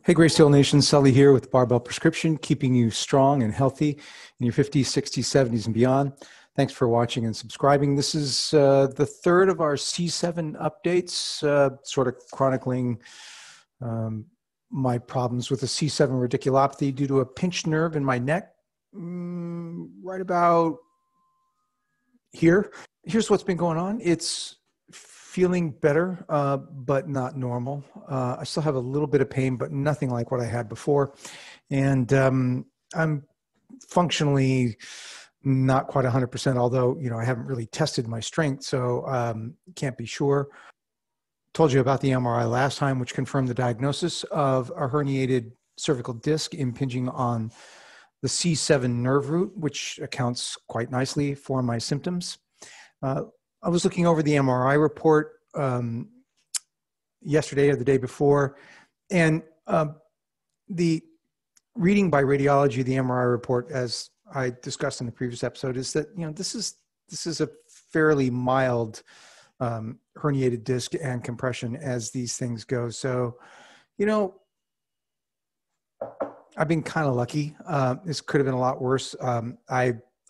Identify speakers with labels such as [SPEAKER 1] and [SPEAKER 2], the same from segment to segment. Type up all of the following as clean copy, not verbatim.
[SPEAKER 1] Hey, Greysteel Nation, Sully here with Barbell Prescription, keeping you strong and healthy in your 50s, 60s, 70s, and beyond. Thanks for watching and subscribing. This is the third of our C7 updates, sort of chronicling my problems with the C7 radiculopathy due to a pinched nerve in my neck, right about here. Here's what's been going on. It's feeling better, but not normal. I still have a little bit of pain, but nothing like what I had before. And I'm functionally not quite 100%, although, you know, I haven't really tested my strength, so can't be sure. Told you about the MRI last time, which confirmed the diagnosis of a herniated cervical disc impinging on the C7 nerve root, which accounts quite nicely for my symptoms. I was looking over the MRI report yesterday or the day before, and the reading by radiology of the MRI report, as I discussed in the previous episode, is that, you know, this is a fairly mild herniated disc and compression as these things go. So, you know, I've been kind of lucky. This could have been a lot worse.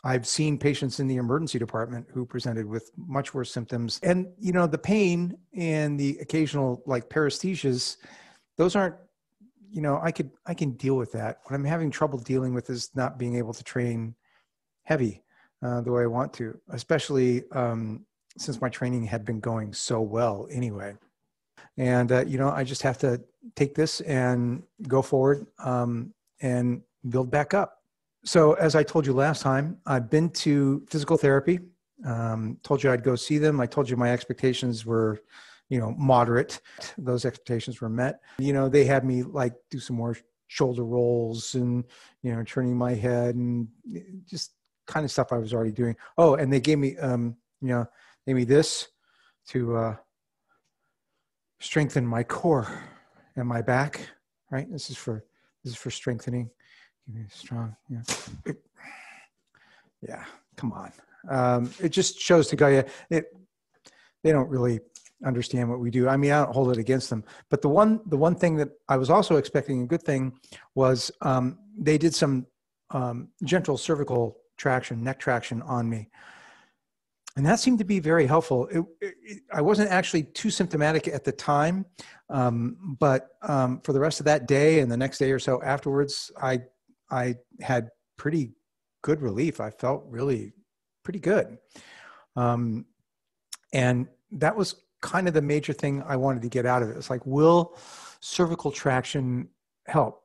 [SPEAKER 1] I've seen patients in the emergency department who presented with much worse symptoms. And, you know, the pain and the occasional like paresthesias, those aren't, you know, I can deal with that. What I'm having trouble dealing with is not being able to train heavy the way I want to, especially since my training had been going so well anyway. And, you know, I just have to take this and go forward and build back up. So as I told you last time, I've been to physical therapy, told you I'd go see them. I told you my expectations were, you know, moderate. Those expectations were met. You know, they had me like do some more shoulder rolls and, you know, turning my head and just kind of stuff I was already doing. Oh, and they gave me, you know, they gave me this to strengthen my core and my back, right? This is for strengthening. Give me strong, yeah. Yeah, come on. It just shows the guy, they don't really understand what we do. I mean, I don't hold it against them. But the one thing that I was also expecting, a good thing, was they did some gentle cervical traction, neck traction on me. And that seemed to be very helpful. I wasn't actually too symptomatic at the time, but for the rest of that day and the next day or so afterwards, I had pretty good relief. I felt really pretty good. And that was kind of the major thing I wanted to get out of it. It's like, will cervical traction help?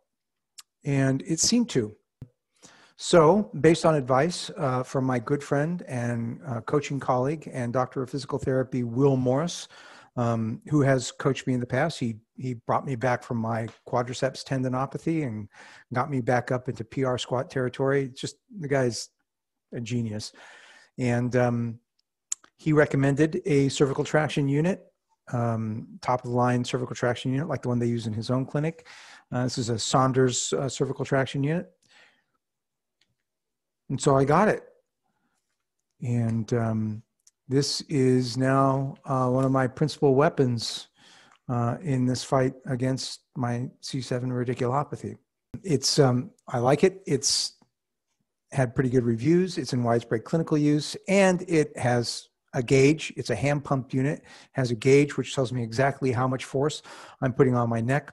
[SPEAKER 1] And it seemed to. So based on advice from my good friend and coaching colleague and doctor of physical therapy, Will Morris, who has coached me in the past, he brought me back from my quadriceps tendinopathy and got me back up into PR squat territory. Just the guy's a genius. And he recommended a cervical traction unit, top of the line cervical traction unit, like the one they use in his own clinic. This is a Saunders cervical traction unit. And so I got it. And this is now one of my principal weapons in this fight against my C7 radiculopathy. It's, I like it. It's had pretty good reviews. It's in widespread clinical use, and it has a gauge. It's a hand pump unit, has a gauge which tells me exactly how much force I'm putting on my neck.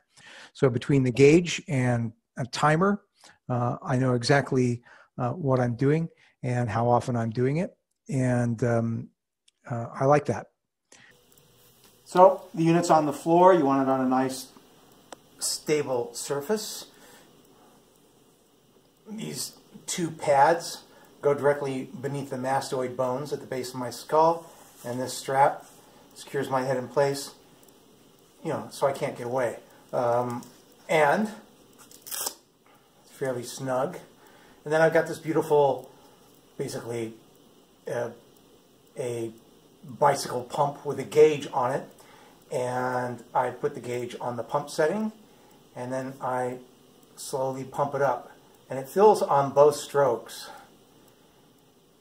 [SPEAKER 1] So between the gauge and a timer, I know exactly what I'm doing and how often I'm doing it. And I like that. So the unit's on the floor. You want it on a nice stable surface. These two pads go directly beneath the mastoid bones at the base of my skull, and this strap secures my head in place, you know, so I can't get away. And it's fairly snug. And then I've got this beautiful, basically a bicycle pump with a gauge on it, and I put the gauge on the pump setting, and then I slowly pump it up, and it fills on both strokes,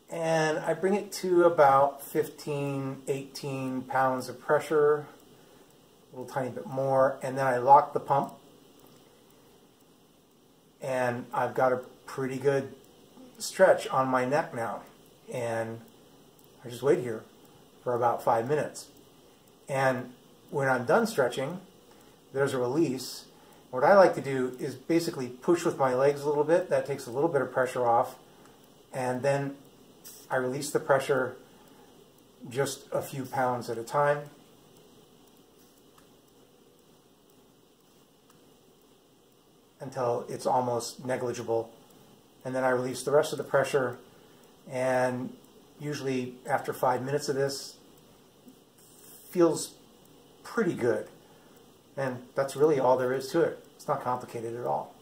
[SPEAKER 1] and I bring it to about 15, 18 pounds of pressure, a little tiny bit more, and then I lock the pump, and I've got a pretty good stretch on my neck now. And I just wait here for about 5 minutes. And when I'm done stretching, there's a release. What I like to do is basically push with my legs a little bit. That takes a little bit of pressure off. And then I release the pressure just a few pounds at a time. Until it's almost negligible. And then I release the rest of the pressure. And usually after 5 minutes of this, feels pretty good. And that's really all there is to it. It's not complicated at all.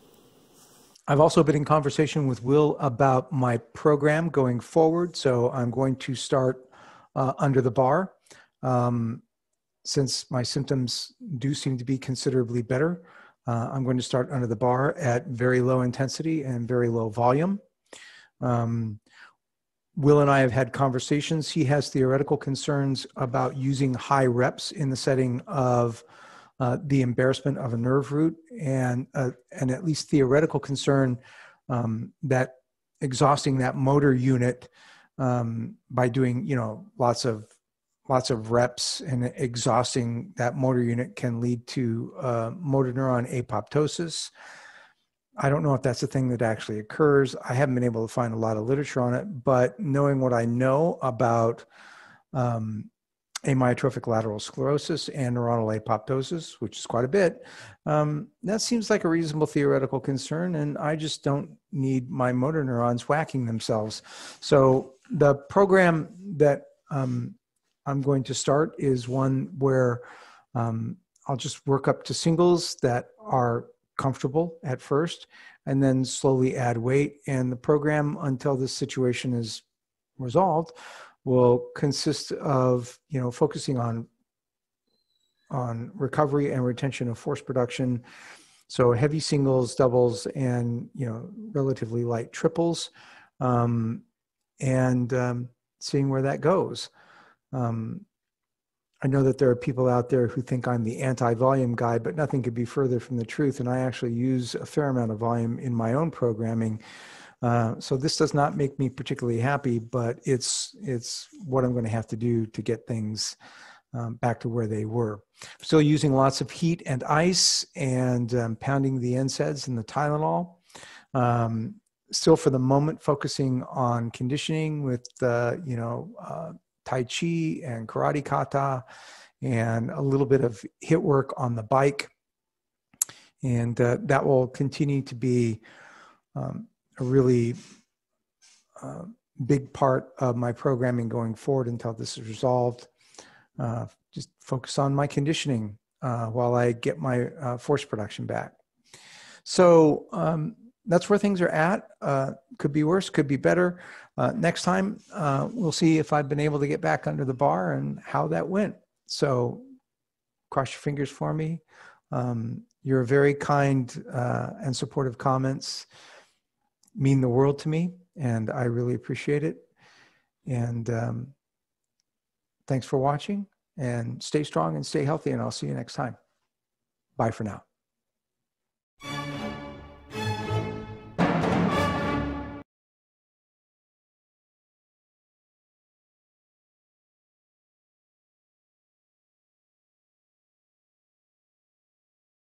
[SPEAKER 1] I've also been in conversation with Will about my program going forward. So I'm going to start under the bar. Since my symptoms do seem to be considerably better, I'm going to start under the bar at very low intensity and very low volume. Will and I have had conversations. He has theoretical concerns about using high reps in the setting of the embarrassment of a nerve root, and at least theoretical concern that exhausting that motor unit by doing, lots of reps and exhausting that motor unit can lead to motor neuron apoptosis. I don't know if that's a thing that actually occurs. I haven't been able to find a lot of literature on it, but knowing what I know about amyotrophic lateral sclerosis and neuronal apoptosis, which is quite a bit, that seems like a reasonable theoretical concern, and I just don't need my motor neurons whacking themselves. So the program that I'm going to start is one where I'll just work up to singles that are comfortable at first, and then slowly add weight. And the program, until this situation is resolved, will consist of, focusing on recovery and retention of force production. So heavy singles, doubles, and, relatively light triples, and seeing where that goes. I know that there are people out there who think I'm the anti-volume guy, but nothing could be further from the truth. And I actually use a fair amount of volume in my own programming. So this does not make me particularly happy, but it's what I'm going to have to do to get things back to where they were. Still using lots of heat and ice, and pounding the NSAIDs and the Tylenol. Still for the moment focusing on conditioning with Tai Chi and Karate Kata, and a little bit of HIIT work on the bike. And that will continue to be a really big part of my programming going forward until this is resolved. Just focus on my conditioning while I get my force production back. So that's where things are at. Could be worse, could be better. Next time, we'll see if I've been able to get back under the bar and how that went. So cross your fingers for me. Your very kind and supportive comments mean the world to me, and I really appreciate it. And thanks for watching, and stay strong and stay healthy, and I'll see you next time. Bye for now.